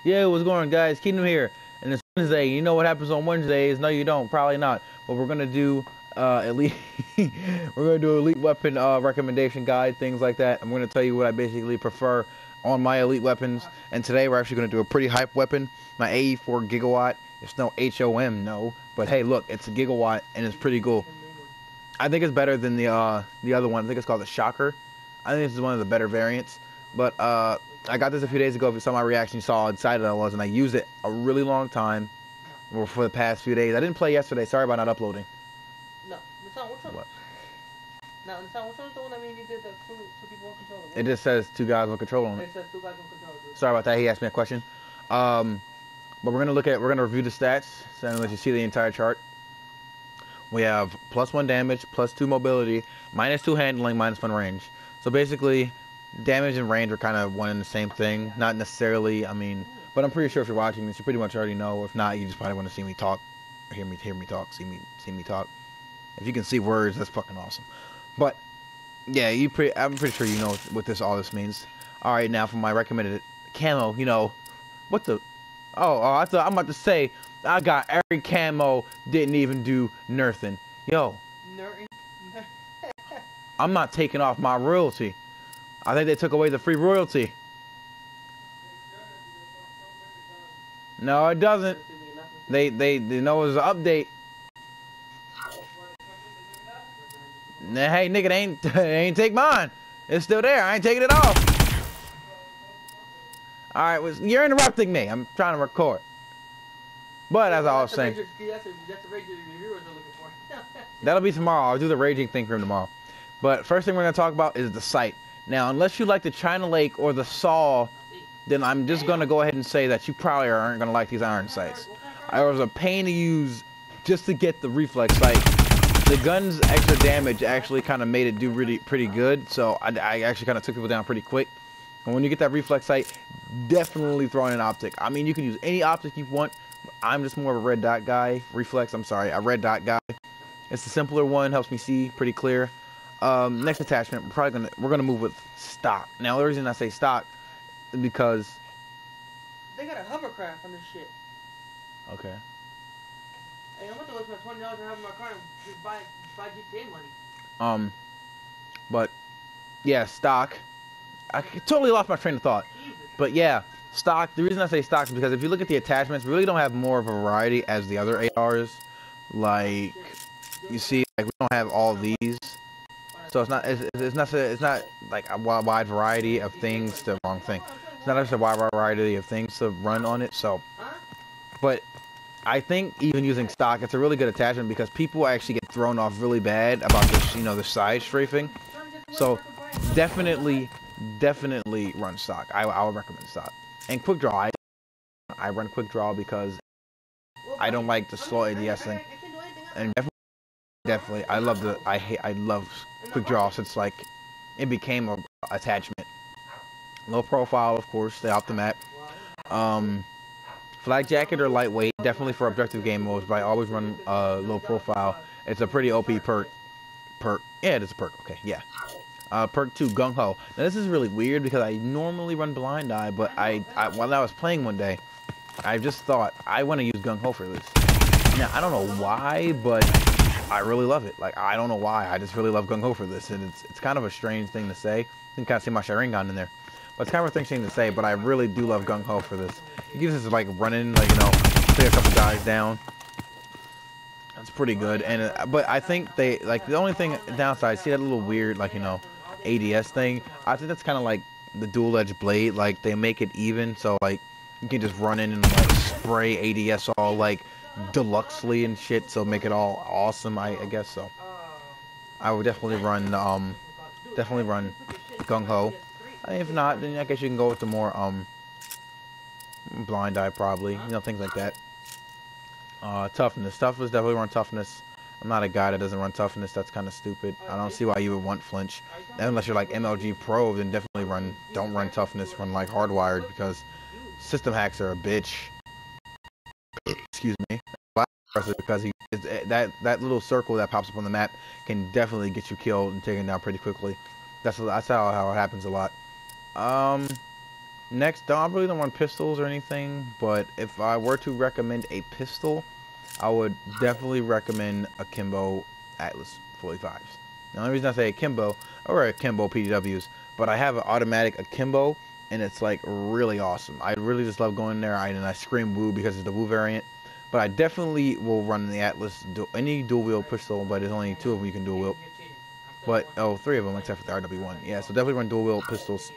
Yeah, what's going on, guys? Kingdom here, and it's Wednesday. You know what happens on Wednesdays? No, you don't. Probably not. But we're gonna do elite. We're gonna do elite weapon recommendation guide, things like that. I'm gonna tell you what I basically prefer on my elite weapons. And today we're actually gonna do a pretty hype weapon, my AE4 Gigawatt. It's no HOM, no. But hey, look, it's a Gigawatt, and it's pretty cool. I think it's better than the other one. I think it's called the Shocker. I think this is one of the better variants. But I got this a few days ago. If you saw my reaction, you saw how excited I was, and I used it a really long time for the past few days. I didn't play yesterday. Sorry about not uploading. No, it's not. Which one? What? No, it's not. Which one's the one? I mean, you did the two people on controller. It just says 2 guys with control on it. It says 2 guys on controller. Sorry about that. He asked me a question. But we're gonna review the stats, so I'm gonna let you see the entire chart. We have +1 damage, +2 mobility, -2 handling, -1 range. So basically, damage and range are kind of one and the same thing. Not necessarily, I mean, but I'm pretty sure if you're watching this, you pretty much already know. If not, you just probably want to see me talk, or hear me talk, see me talk. If you can see words, that's fucking awesome. But yeah, I'm pretty sure you know what all this means. All right, now for my recommended camo, you know, what the? Oh, I thought I'm about to say I got every camo, didn't even do nothing. Yo, I'm not taking off my royalty. I think they took away the free royalty. No, it doesn't. They know it was an update. Nah, hey, nigga, they ain't take mine. It's still there. I ain't taking it off. All right, you're interrupting me. I'm trying to record. But as I was saying, That's the rage your viewers are looking for. That'll be tomorrow. I'll do the raging thing for him tomorrow. But first thing we're gonna talk about is the sight. Now, unless you like the China Lake or the Saw, then I'm just gonna go ahead and say that you probably aren't gonna like these iron sights. I was a pain to use just to get the reflex sight. The gun's extra damage actually kind of made it do pretty good, so I actually kind of took people down pretty quick. And when you get that reflex sight, definitely throw in an optic. I mean, you can use any optic you want. I'm just more of a red dot guy. Reflex, I'm sorry, a red dot guy. It's the simpler one, helps me see pretty clear. Next attachment, we're gonna move with stock. Now the reason I say stock is because they got a hovercraft on this shit. Okay. Hey, I'm about to waste my $20 I have in my car and just buy GTA money. But yeah, stock. I totally lost my train of thought. But yeah, stock. The reason I say stock is because if you look at the attachments, we really don't have more of a variety as the other ARs. Like you see, like we don't have all these. So it's not like a wide variety of things. The wrong thing. It's not just a wide variety of things to run on it. So, but I think even using stock, it's a really good attachment because people actually get thrown off really bad about this, you know, the side strafing. So definitely run stock. I would recommend stock. And quick draw, I run quick draw because I don't like the slow ADS thing. And definitely, I love quick draw since like it became a attachment. Low profile, of course, stay off the map. Flag jacket or lightweight, definitely for objective game modes, but I always run low profile. It's a pretty OP perk. Yeah, it is a perk. Okay, yeah. Perk 2, Gung Ho. Now this is really weird because I normally run Blind Eye, but while I was playing one day, I just thought I want to use Gung Ho for this. Now I don't know why, but I really love it. Like I don't know why, I just really love Gung Ho for this, and it's kind of a strange thing to say. You can kind of see my Sharingan in there, but it's kind of a strange thing to say. But I really do love Gung Ho for this. It gives us like running, like you know, take a couple guys down. That's pretty good, and but I think they like the only thing downside. See that little weird like you know ADS thing. I think that's kind of like the dual-edged blade. Like they make it even, so like you can just run in and like spray ADS all like deluxely and shit. So make it all awesome. I guess so. I would definitely run Gung Ho. If not, then I guess you can go with the more Blind Eye probably. You know things like that. Toughness, definitely run toughness. I'm not a guy that doesn't run toughness. That's kind of stupid. I don't see why you would want flinch. Unless you're like MLG Pro, then definitely don't run toughness. Run like hardwired because system hacks are a bitch. Excuse me. Because that little circle that pops up on the map can definitely get you killed and taken down pretty quickly. That's how it happens a lot. Next, I really don't run pistols or anything, but if I were to recommend a pistol, I would definitely recommend a Kimbo Atlas 45s. The only reason I say akimbo, or akimbo PDWs, but I have an automatic akimbo, and it's like really awesome. I really just love going there, and I scream woo because it's the woo variant. But I definitely will run the Atlas, any dual wheel pistol, but there's only 2 of them you can dual wheel. But, oh, 3 of them except for the RW1. Yeah, so definitely run dual wheel pistols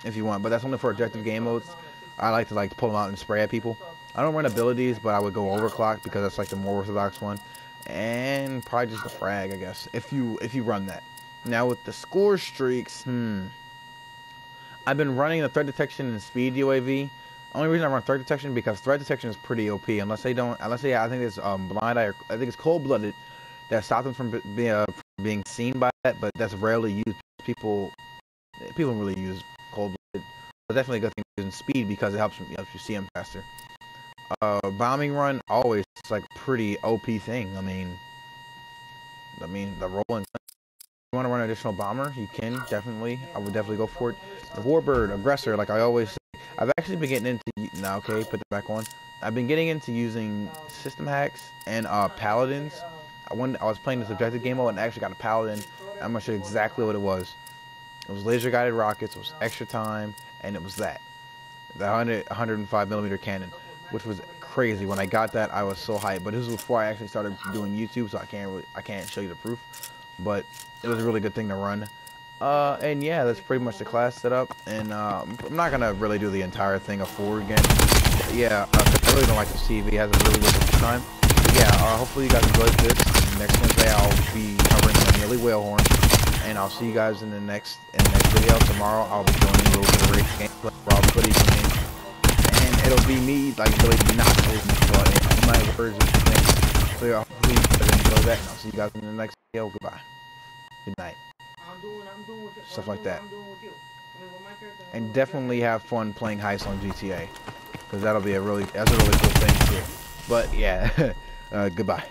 if you want, but that's only for objective game modes. I like to pull them out and spray at people. I don't run abilities, but I would go overclock because that's like the more orthodox one. And probably just the frag, I guess, if you run that. Now with the Scorestreaks, I've been running the threat detection and speed UAV. Only reason I run threat detection because threat detection is pretty OP. Unless they, I think it's blind eye, or I think it's cold blooded that stops them from being seen by that. But that's rarely used. People don't really use cold blooded. But definitely a good thing using speed because it helps you see them faster. Bombing run always it's like pretty OP thing. I mean the rolling. If you want to run an additional bomber, you can definitely. I would definitely go for it. The warbird aggressor, like I always say, I've actually been getting into now. Okay, put that back on. I've been getting into using system hacks and paladins. I was playing this objective game mode and I actually got a paladin. I'm gonna show you exactly what it was. It was laser guided rockets. It was extra time, and it was that the 105 millimeter cannon, which was crazy. When I got that, I was so hyped. But this was before I actually started doing YouTube, so I can't show you the proof. But it was a really good thing to run. And yeah, that's pretty much the class setup. And I'm not gonna really do the entire thing of 4 again. But yeah, I really don't like the CV. It has a really good time. But yeah, hopefully you guys enjoyed this. Next Wednesday I'll be covering the Nearly Whalehorn, and I'll see you guys in the next video. Tomorrow I'll be doing a little bit of race gameplay. Rob Hoodie game, and it'll be me like really not holding my words and things. So yeah, hopefully you guys enjoy that, and I'll see you guys in the next video. Goodbye. Good night. Stuff like that. And definitely have fun playing heists on GTA, because that's a really cool thing too. But yeah, goodbye.